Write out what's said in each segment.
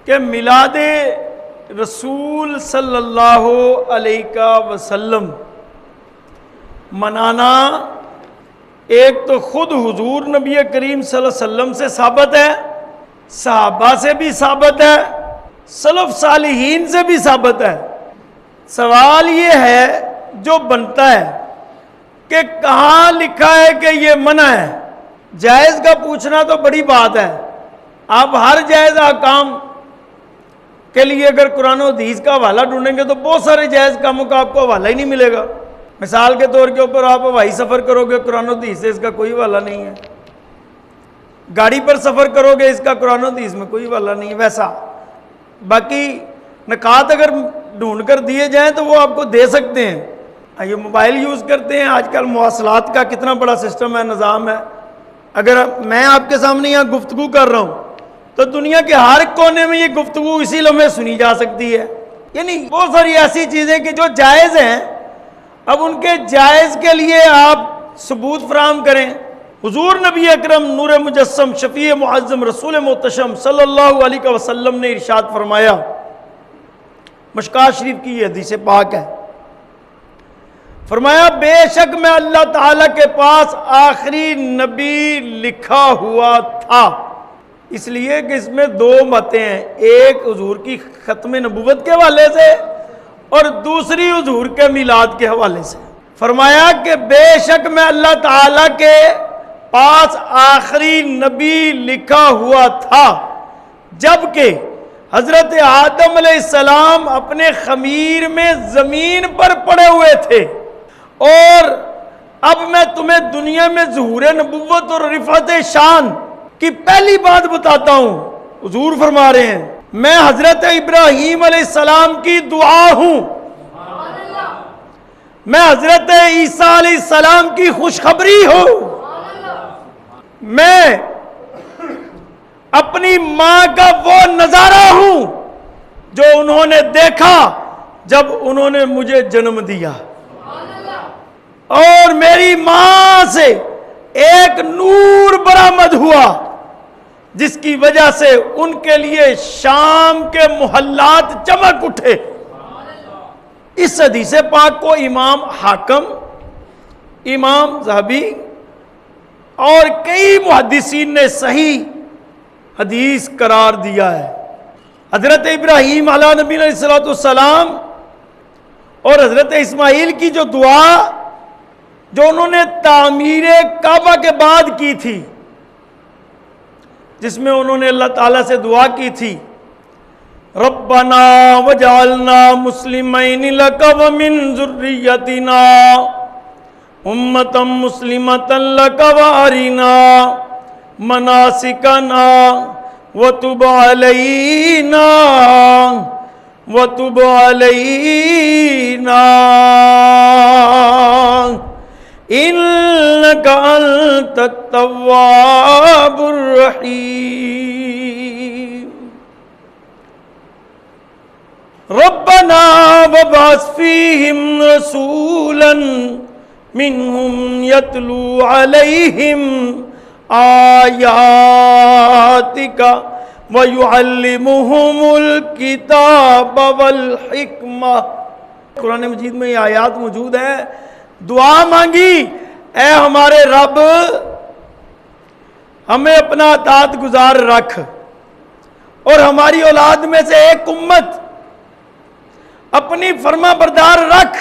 کہ میلاد رسول صلی اللہ علیہ وسلم منانا ایک تو خود حضور نبی کریم صلی اللہ علیہ وسلم سے ثابت ہے، صحابہ سے بھی ثابت ہے، سلف صالحین سے بھی ثابت ہے۔ سوال یہ ہے جو بنتا ہے کہ کہاں لکھا ہے کہ یہ منع ہے؟ جائز کا پوچھنا تو بڑی بات ہے، آپ ہر جائز احکام کے لیے اگر قرآن و حدیث کا حوالہ ڈھونڈیں گے تو بہت سارے جائز کاموں کا آپ کو حوالہ ہی نہیں ملے گا۔ مثال کے طور کے اوپر آپ ہوائی سفر کرو گے، قرآن و حدیث سے اس کا کوئی حوالہ نہیں ہے۔ گاڑی پر سفر کرو گے، اس کا قرآن و حدیث میں کوئی حوالہ نہیں ہے۔ ویسا باقی نکات اگر ڈھونڈ کر دیے جائیں تو وہ آپ کو دے سکتے ہیں۔ یہ موبائل یوز کرتے ہیں، آج کل مواصلات کا کتنا بڑا سسٹم ہے، نظام ہے۔ اگر میں آپ کے سامنے یہاں گفتگو کر رہا ہوں تو دنیا کے ہر کونے میں یہ گفتگو اسی لمحے سنی جا سکتی ہے۔ یعنی بہت ساری ایسی چیزیں کہ جو جائز ہیں، اب ان کے جائز کے لیے آپ ثبوت فراہم کریں۔ حضور نبی اکرم نور مجسم شفیع معظم رسول محتشم صلی اللہ علیہ وسلم نے ارشاد فرمایا، مشکوٰۃ شریف کی یہ حدیث پاک ہے، فرمایا بے شک میں اللہ تعالیٰ کے پاس آخری نبی لکھا ہوا تھا۔ اس لیے کہ اس میں دو باتیں ہیں، ایک حضور کی ختم نبوت کے حوالے سے اور دوسری حضور کے میلاد کے حوالے سے۔ فرمایا کہ بے شک میں اللہ تعالیٰ کے پاس آخری نبی لکھا ہوا تھا جبکہ حضرت آدم علیہ السلام اپنے خمیر میں زمین پر پڑے ہوئے تھے، اور اب میں تمہیں دنیا میں ظہور نبوت اور رفعت شان کی پہلی بات بتاتا ہوں۔ حضور فرما رہے ہیں میں حضرت ابراہیم علیہ السلام کی دعا ہوں، میں حضرت عیسیٰ علیہ السلام کی خوشخبری ہوں، میں اپنی ماں کا وہ نظارہ ہوں جو انہوں نے دیکھا جب انہوں نے مجھے جنم دیا، اور میری ماں سے ایک نور برآمد ہوا جس کی وجہ سے ان کے لیے شام کے محلات چمک اٹھے۔ اس حدیث پاک کو امام حاکم، امام ذہبی اور کئی محدثین نے صحیح حدیث قرار دیا ہے۔ حضرت ابراہیم علیہ نبی علیہ السلام اور حضرت اسماعیل کی جو دعا جو انہوں نے تعمیر کعبہ کے بعد کی تھی، جس میں انہوں نے اللہ تعالیٰ سے دعا کی تھی، ربنا وجعلنا مسلمین لک ومن ذریتنا امۃ مسلمۃ لک وارنا مناسکنا وتب علینا وتب علینا انک انت التواب الرحیم۔ ربنا وابعث فیہم رسولا منہم یتلو علیہم آیاتک ویعلمہم الکتاب والحکمہ۔ قرآن مجید میں یہ آیات موجود ہیں۔ دعا مانگی، اے ہمارے رب ہمیں اپنا اطاعت گزار رکھ، اور ہماری اولاد میں سے ایک امت اپنی فرما بردار رکھ،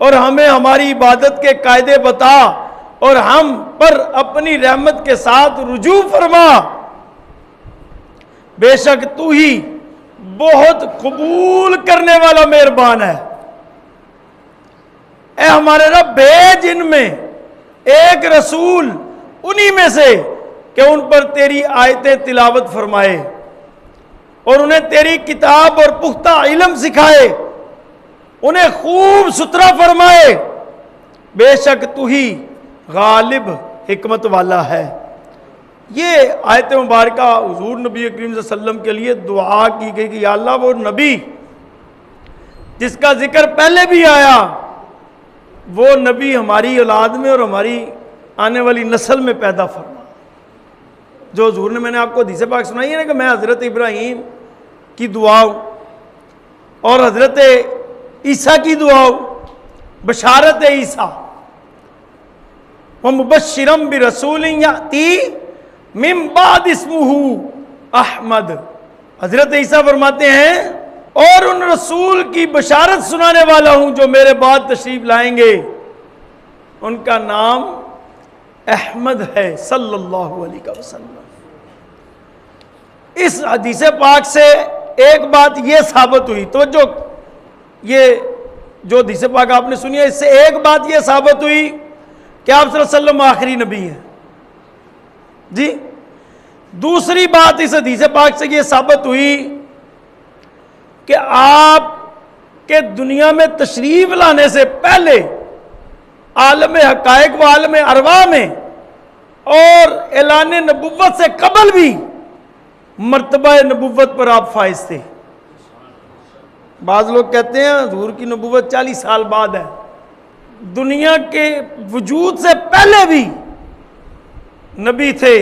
اور ہمیں ہماری عبادت کے قاعدے بتا، اور ہم پر اپنی رحمت کے ساتھ رجوع فرما، بے شک تو ہی بہت قبول کرنے والا مہربان ہے۔ اے ہمارے رب بھیج ان میں ایک رسول انہی میں سے کہ ان پر تیری آیتیں تلاوت فرمائے، اور انہیں تیری کتاب اور پختہ علم سکھائے، انہیں خوب ستھرا فرمائے، بے شک تو ہی غالب حکمت والا ہے۔ یہ آیت مبارکہ حضور نبی کریم صلی اللہ علیہ وسلم کے لیے دعا کی گئی کہ یا اللہ وہ نبی جس کا ذکر پہلے بھی آیا، وہ نبی ہماری اولاد میں اور ہماری آنے والی نسل میں پیدا فرما، جو حضور نے، میں نے آپ کو حدیث پاک سنائی ہے نا کہ میں حضرت ابراہیم کی دعاؤں اور حضرت عیسیٰ کی دعاؤں، بشارت عیسیٰ وَمُبَشِّرًا بِرَسُولٍ يَأْتِي مِن بَعْدِ اسْمُهُ احمد۔ حضرت عیسیٰ فرماتے ہیں اور ان رسول کی بشارت سنانے والا ہوں جو میرے بعد تشریف لائیں گے، ان کا نام احمد ہے صلی اللہ علیہ وسلم۔ اس حدیث پاک سے ایک بات یہ ثابت ہوئی، توجہ، یہ جو حدیث پاک آپ نے سنی ہے، اس سے ایک بات یہ ثابت ہوئی کہ آپ صلی اللہ علیہ وسلم آخری نبی ہیں جی۔ دوسری بات اس حدیث پاک سے یہ ثابت ہوئی کہ آپ کے دنیا میں تشریف لانے سے پہلے عالم حقائق و عالم ارواح میں اور اعلان نبوت سے قبل بھی مرتبہ نبوت پر آپ فائز تھے۔ بعض لوگ کہتے ہیں حضور کی نبوت 40 سال بعد ہے، دنیا کے وجود سے پہلے بھی نبی تھے،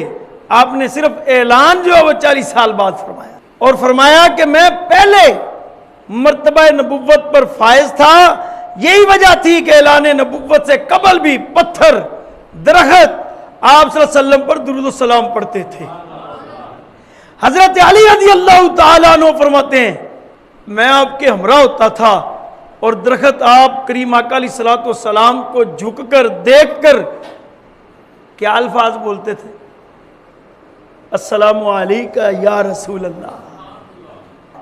آپ نے صرف اعلان جو ہے وہ 40 سال بعد فرمایا، اور فرمایا کہ میں پہلے مرتبہ نبوت پر فائز تھا۔ یہی وجہ تھی کہ اعلان نبوت سے قبل بھی پتھر، درخت آپ صلی اللہ علیہ وسلم پر درود و سلام پڑھتے تھے۔ حضرت علی رضی اللہ تعالیٰ عنہ فرماتے ہیں میں آپ کے ہمراہ ہوتا تھا اور درخت آپ کریم آقا علیہ الصلوۃ والسلام کو جھک کر دیکھ کر کیا الفاظ بولتے تھے؟ السلام علیکہ یا رسول اللہ۔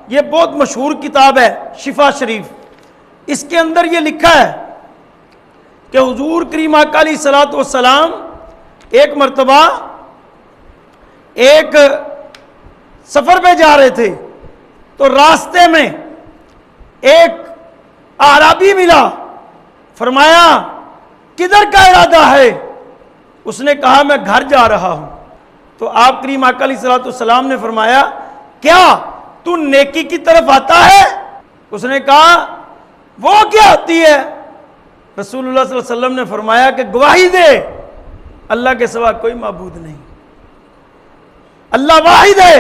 یہ بہت مشہور کتاب ہے شفا شریف، اس کے اندر یہ لکھا ہے کہ حضور کریم آقا علیہ الصلوۃ والسلام ایک مرتبہ ایک سفر پہ جا رہے تھے تو راستے میں ایک اعرابی ملا، فرمایا کدھر کا ارادہ ہے؟ اس نے کہا میں گھر جا رہا ہوں۔ تو آپ کریم آقا علیہ الصلوۃ والسلام نے فرمایا کیا تو نیکی کی طرف آتا ہے؟ اس نے کہا وہ کیا ہوتی ہے؟ رسول اللہ صلی اللہ علیہ وسلم نے فرمایا کہ گواہی دے اللہ کے سوا کوئی معبود نہیں، اللہ واحد ہے،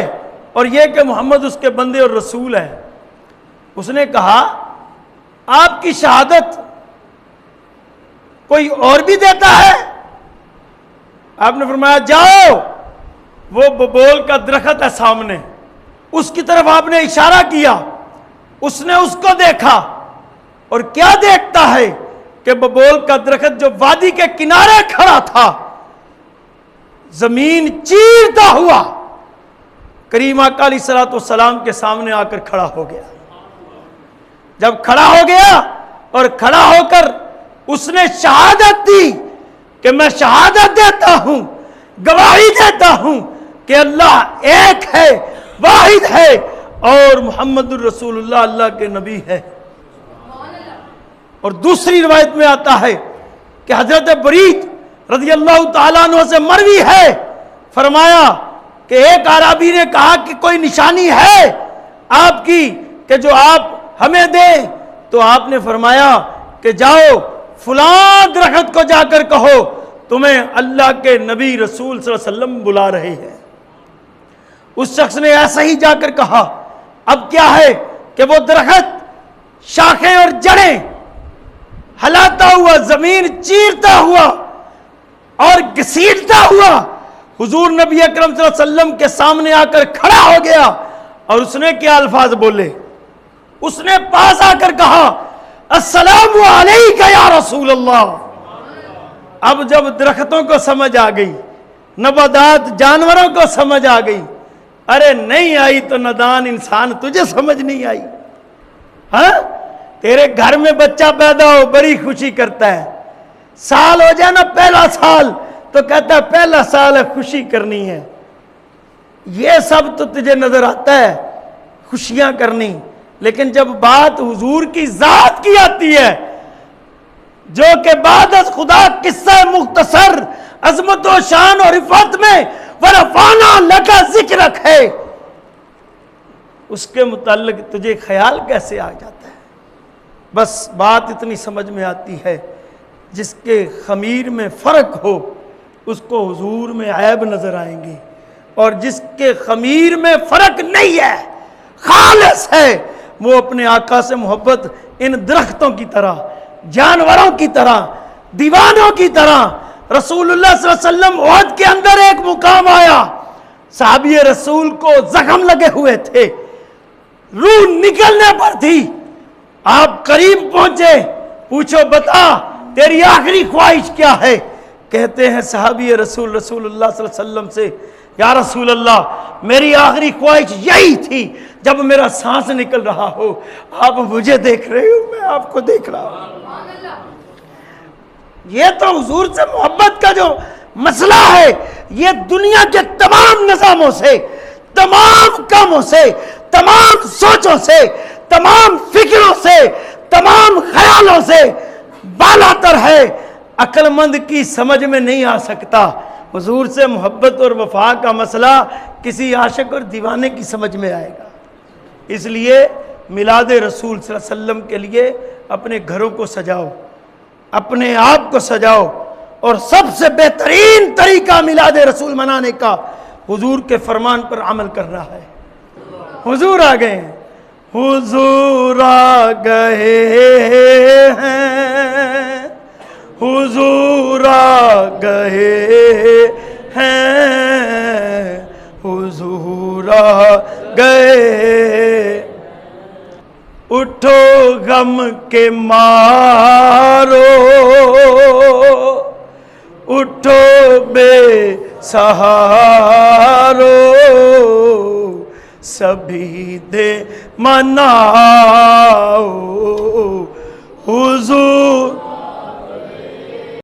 اور یہ کہ محمد اس کے بندے اور رسول ہے۔ اس نے کہا آپ کی شہادت کوئی اور بھی دیتا ہے؟ آپ نے فرمایا جاؤ، وہ ببول کا درخت ہے سامنے، اس کی طرف آپ نے اشارہ کیا، اس نے اس کو دیکھا، اور کیا دیکھتا ہے کہ ببول کا درخت جو وادی کے کنارے کھڑا تھا زمین چیرتا ہوا کریم آقا علیہ الصلوۃ والسلام کے سامنے آ کر کھڑا ہو گیا۔ جب کھڑا ہو گیا اور کھڑا ہو کر اس نے شہادت دی کہ میں شہادت دیتا ہوں، گواہی دیتا ہوں کہ اللہ ایک ہے، واحد ہے، اور محمد الرسول اللہ اللہ کے نبی ہے۔ اور دوسری روایت میں آتا ہے کہ حضرت برید رضی اللہ تعالیٰ عنہ سے مروی ہے، فرمایا کہ ایک اعرابی نے کہا کہ کوئی نشانی ہے آپ کی کہ جو آپ ہمیں دیں؟ تو آپ نے فرمایا کہ جاؤ فلاں درخت کو جا کر کہو تمہیں اللہ کے نبی رسول صلی اللہ علیہ وسلم بلا رہے ہیں۔ اس شخص نے ایسا ہی جا کر کہا۔ اب کیا ہے کہ وہ درخت شاخیں اور جڑیں ہلاتا ہوا، زمین چیرتا ہوا اور گھسیٹتا ہوا حضور نبی اکرم صلی اللہ علیہ وسلم کے سامنے آ کر کھڑا ہو گیا، اور اس نے کیا الفاظ بولے؟ اس نے پاس آ کر کہا السلام علیکہ یا رسول اللہ۔ اب جب درختوں کو سمجھ آ گئی، نباتات جانوروں کو سمجھ آ گئی، ارے نہیں آئی تو نادان انسان تجھے سمجھ نہیں آئی؟ ہاں، تیرے گھر میں بچہ پیدا ہو بڑی خوشی کرتا ہے، سال ہو جائے نا پہلا سال تو کہتا ہے پہلا سال ہے خوشی کرنی ہے۔ یہ سب تو تجھے نظر آتا ہے خوشیاں کرنی، لیکن جب بات حضور کی ذات کی آتی ہے جو کہ بعد از خدا قصہ مختصر عظمت و شان اور عفت میں ورفعنا لک ذکرک ہے، اس کے متعلق تجھے خیال کیسے آ جاتا ہے؟ بس بات اتنی سمجھ میں آتی ہے جس کے خمیر میں فرق ہو اس کو حضور میں عیب نظر آئیں گے، اور جس کے خمیر میں فرق نہیں ہے خالص ہے، وہ اپنے آقا سے محبت ان درختوں کی طرح، جانوروں کی طرح، دیوانوں کی طرح. رسول اللہ صلی اللہ علیہ وسلم احد کے اندر ایک مقام آیا، صحابی رسول کو زخم لگے ہوئے تھے، روح نکلنے پر تھی، آپ قریب پہنچے، پوچھو بتا تیری آخری خواہش کیا ہے؟ کہتے ہیں صحابی رسول اللہ صلی اللہ علیہ وسلم سے، یا رسول اللہ میری آخری خواہش یہی تھی، جب میرا سانس نکل رہا ہو آپ مجھے دیکھ رہے ہو، میں آپ کو دیکھ رہا ہوں. یہ تو حضور سے محبت کا جو مسئلہ ہے، یہ دنیا کے تمام نظاموں سے، تمام کاموں سے، تمام سوچوں سے، تمام فکروں سے، تمام خیالوں سے بالا تر ہے. عقل مند کی سمجھ میں نہیں آ سکتا. حضور سے محبت اور وفا کا مسئلہ کسی عاشق اور دیوانے کی سمجھ میں آئے گا. اس لیے میلاد رسول صلی اللہ علیہ وسلم کے لیے اپنے گھروں کو سجاؤ، اپنے آپ کو سجاؤ، اور سب سے بہترین طریقہ میلاد رسول منانے کا حضور کے فرمان پر عمل کرنا ہے. حضور آ گئے ہیں، حضور آ گئے ہیں، حضور آ گئے ہیں، حضور آ گئے. اٹھو غم کے مارو، اٹھو بے سہارو، سبھی دے مناؤ، حضور